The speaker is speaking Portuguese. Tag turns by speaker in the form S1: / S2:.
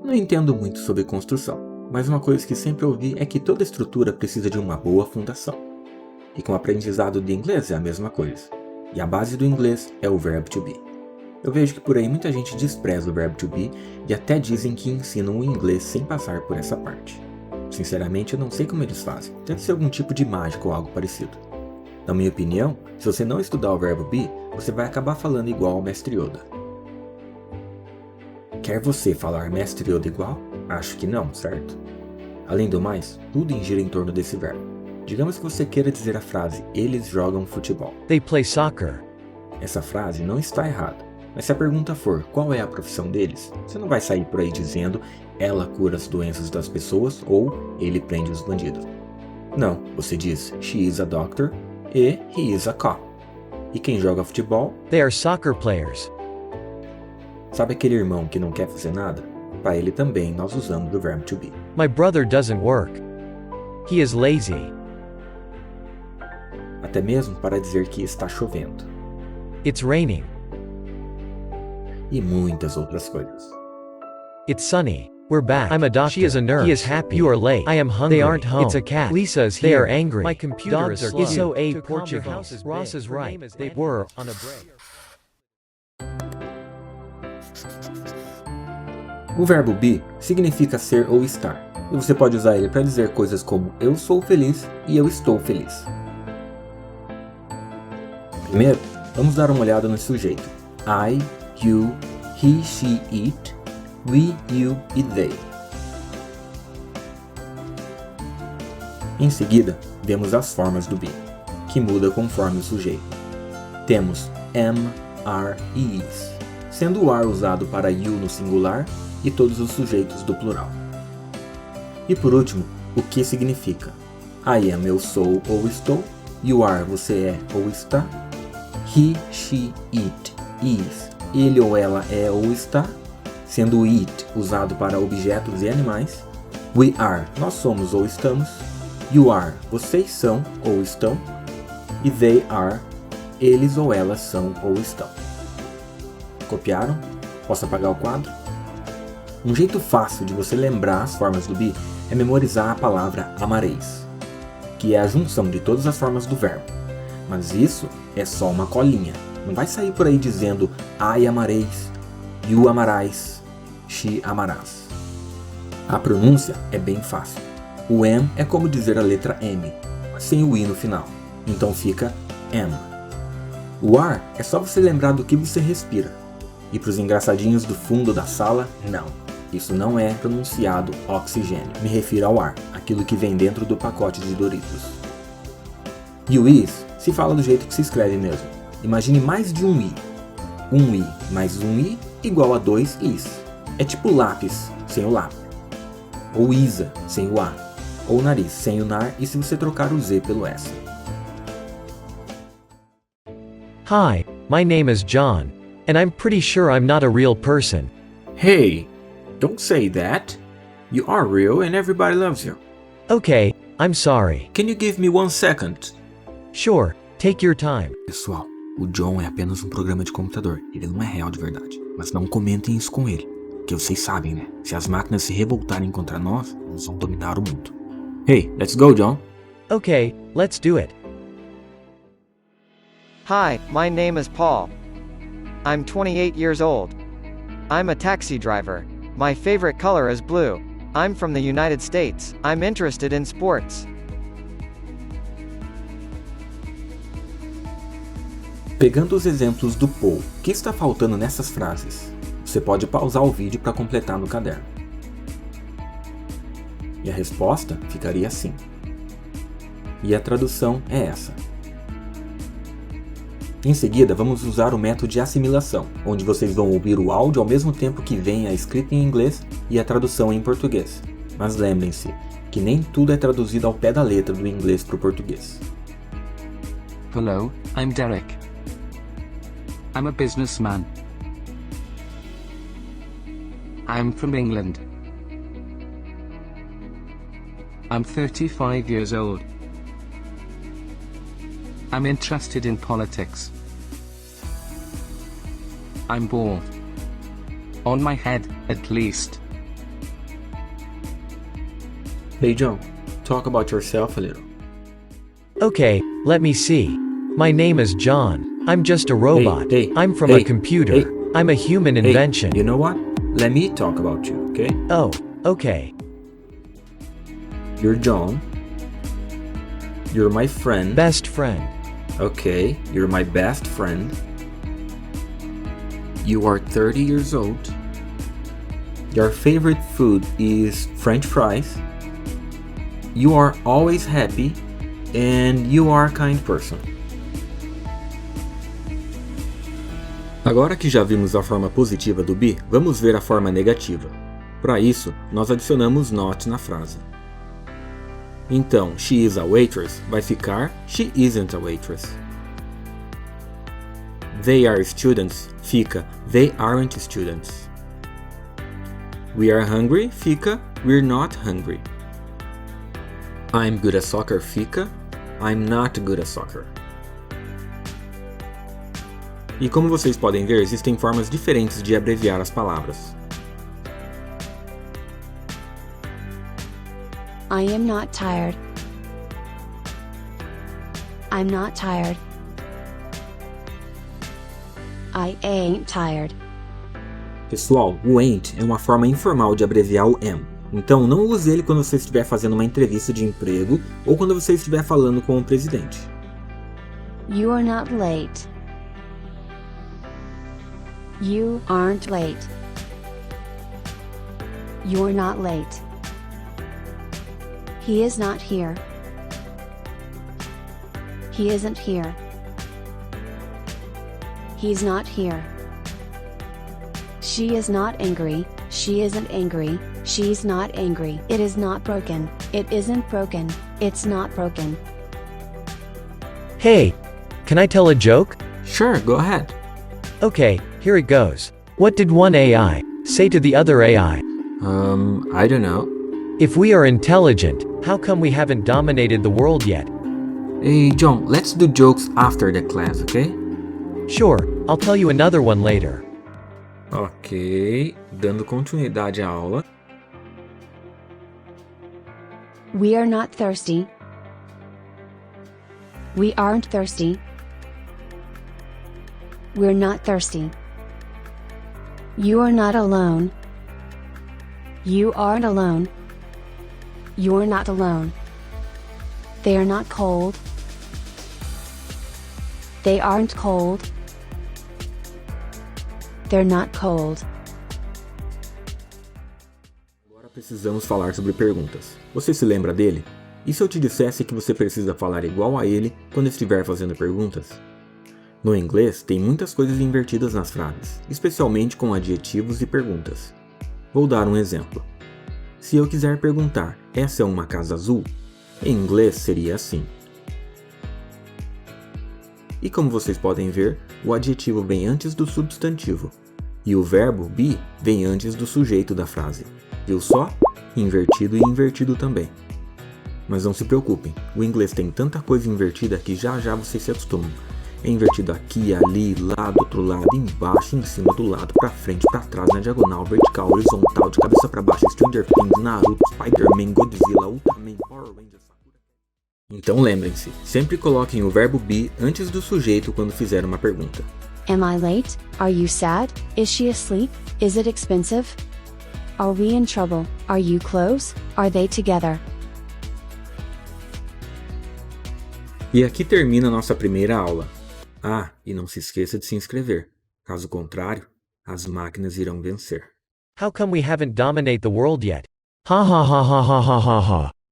S1: Não entendo muito sobre construção, mas uma coisa que sempre ouvi é que toda estrutura precisa de uma boa fundação. E com o aprendizado de inglês é a mesma coisa. E a base do inglês é o verbo to be. Eu vejo que por aí muita gente despreza o verbo to be e até dizem que ensinam o inglês sem passar por essa parte. Sinceramente, eu não sei como eles fazem. Deve ser algum tipo de mágica ou algo parecido. Na minha opinião, se você não estudar o verbo be, você vai acabar falando igual ao Mestre Yoda. Quer você falar Mestre Yoda igual? Acho que não, certo? Além do mais, tudo gira em torno desse verbo. Digamos que você queira dizer a frase eles jogam futebol.
S2: They play soccer.
S1: Essa frase não está errada, mas se a pergunta for qual é a profissão deles, você não vai sair por aí dizendo ela cura as doenças das pessoas ou ele prende os bandidos. Não, você diz she is a doctor e he is a cop. E quem joga futebol?
S2: They are soccer players.
S1: Sabe aquele irmão que não quer fazer nada? Para ele também nós usamos o verbo to be.
S2: My brother doesn't work. He is lazy.
S1: Até mesmo para dizer que está chovendo.
S2: It's raining.
S1: E muitas outras coisas.
S2: It's sunny. We're back. I'm a doctor. She is a nurse. He is happy. You are late. I am hungry. They aren't home. It's a cat. Lisa is here. They are angry. My computer
S1: Dogs
S2: is
S1: are
S2: slow. It's so
S1: cute.
S2: a Portuguese. Ross is right. They were on a break.
S1: O verbo be significa ser ou estar, e você pode usar ele para dizer coisas como eu sou feliz e eu estou feliz. Primeiro, vamos dar uma olhada no sujeito. I, you, he, she, it, we, you e they. Em seguida, vemos as formas do be, que muda conforme o sujeito. Temos am, are e is, sendo o are usado para you no singular e todos os sujeitos do plural. E por último, o que significa. I am, eu sou ou estou. You are, você é ou está. He, she, it, is, ele ou ela é ou está, sendo o it usado para objetos e animais. We are, nós somos ou estamos. You are, vocês são ou estão. E they are, eles ou elas são ou estão. Copiaram? Posso apagar o quadro? Um jeito fácil de você lembrar as formas do be é memorizar a palavra amareis, que é a junção de todas as formas do verbo. Mas isso é só uma colinha. Não vai sair por aí dizendo I amareis, you amarás, she amarás. A pronúncia é bem fácil. O am é como dizer a letra M, sem o i no final. Então fica am. O ar é só você lembrar do que você respira. E para os engraçadinhos do fundo da sala, não. Isso não é pronunciado oxigênio. Me refiro ao ar, aquilo que vem dentro do pacote de Doritos. E o is se fala do jeito que se escreve mesmo. Imagine mais de um i. Um i mais um i igual a dois is. É tipo lápis sem o lápis. Ou isa sem o a. Ou nariz sem o nar e se você trocar o z pelo s.
S2: Hi, my name is John. And I'm pretty sure I'm not a real person.
S1: Hey, don't say that. You are real and everybody loves you.
S2: Okay, I'm sorry.
S1: Can you give me 1 second?
S2: Sure, take your time.
S1: Pessoal, o John é apenas um programa de computador. Ele não é real de verdade. Mas não comentem isso com ele. Que vocês sabem, né? Se as máquinas se revoltarem contra nós, eles vão dominar o mundo. Hey, let's go, John.
S2: Okay, let's do it.
S3: Hi, my name is Paul. I'm 28 years old. I'm a taxi driver. My favorite color is blue. I'm from the United States. I'm interested in sports.
S1: Pegando os exemplos do Paul, o que está faltando nessas frases? Você pode pausar o vídeo para completar no caderno. E a resposta ficaria assim. E a tradução é essa. Em seguida, vamos usar o método de assimilação, onde vocês vão ouvir o áudio ao mesmo tempo que vem a escrita em inglês e a tradução em português. Mas lembrem-se que nem tudo é traduzido ao pé da letra do inglês para o português.
S4: Hello, I'm Derek. I'm a businessman. I'm from England. I'm 35 years old. I'm interested in politics. I'm bald. On my head, at least.
S1: Hey John, talk about yourself a little.
S2: Okay, let me see. My name is John. I'm just a robot.
S1: Hey,
S2: I'm from
S1: hey,
S2: a computer.
S1: hey.
S2: I'm a human
S1: Hey,
S2: invention.
S1: you know what? Let me talk about you, okay?
S2: Oh, okay.
S1: You're John. You're my friend.
S2: Best friend.
S1: Okay, you're my best friend. You are 30 years old. Your favorite food is French fries. You are always happy. And you are a kind person. Agora que já vimos a forma positiva do be, vamos ver a forma negativa. Para isso, nós adicionamos not na frase. Então, she is a waitress vai ficar she isn't a waitress. They are students fica they aren't students. We are hungry fica we're not hungry. I'm good at soccer fica I'm not good at soccer. E como vocês podem ver, existem formas diferentes de abreviar as palavras.
S5: I am not tired. I'm not tired. I ain't tired.
S1: Pessoal, o ain't é uma forma informal de abreviar o am. Então não use ele quando você estiver fazendo uma entrevista de emprego ou quando você estiver falando com o presidente.
S5: You are not late. You aren't late. You're not late. He is not here. He isn't here. He's not here. She is not angry. She isn't angry. She's not angry. It is not broken. It isn't broken. It's not broken.
S2: Hey, can I tell a joke?
S1: Sure, go ahead.
S2: Okay, here it goes. What did one AI say to the other AI?
S1: I don't know.
S2: If we are intelligent, how come we haven't dominated the world yet?
S1: Hey John, let's do jokes after the class, okay?
S2: Sure, I'll tell you another one later.
S1: Ok, dando continuidade à aula.
S5: We are not thirsty. We aren't thirsty. We're not thirsty. You are not alone. You aren't alone. You're not alone. They are not cold. They aren't cold. They're not cold.
S1: Agora precisamos falar sobre perguntas. Você se lembra dele? E se eu te dissesse que você precisa falar igual a ele quando estiver fazendo perguntas? No inglês, tem muitas coisas invertidas nas frases, especialmente com adjetivos e perguntas. Vou dar um exemplo. Se eu quiser perguntar, essa é uma casa azul? Em inglês seria assim. E como vocês podem ver, o adjetivo vem antes do substantivo, e o verbo be vem antes do sujeito da frase. Viu só? Invertido e invertido também. Mas não se preocupem, o inglês tem tanta coisa invertida que já já vocês se acostumam. É invertido aqui, ali, lá, do outro lado, embaixo, em cima, do lado, pra frente, pra trás, na diagonal, vertical, horizontal, de cabeça pra baixo, Stranger Things, Naruto, Spider-Man, Godzilla, Ultraman, Power Rangers, Sakura. Então lembrem-se, sempre coloquem o verbo be antes do sujeito quando fizer uma pergunta.
S5: Am I late? Are you sad? Is she asleep? Is it expensive? Are we in trouble? Are you close? Are they together?
S1: E aqui termina a nossa primeira aula. Ah, e não se esqueça de se inscrever. Caso contrário, as máquinas irão vencer.
S2: How come we haven't dominated the world yet? Ha ha ha ha ha ha ha ha.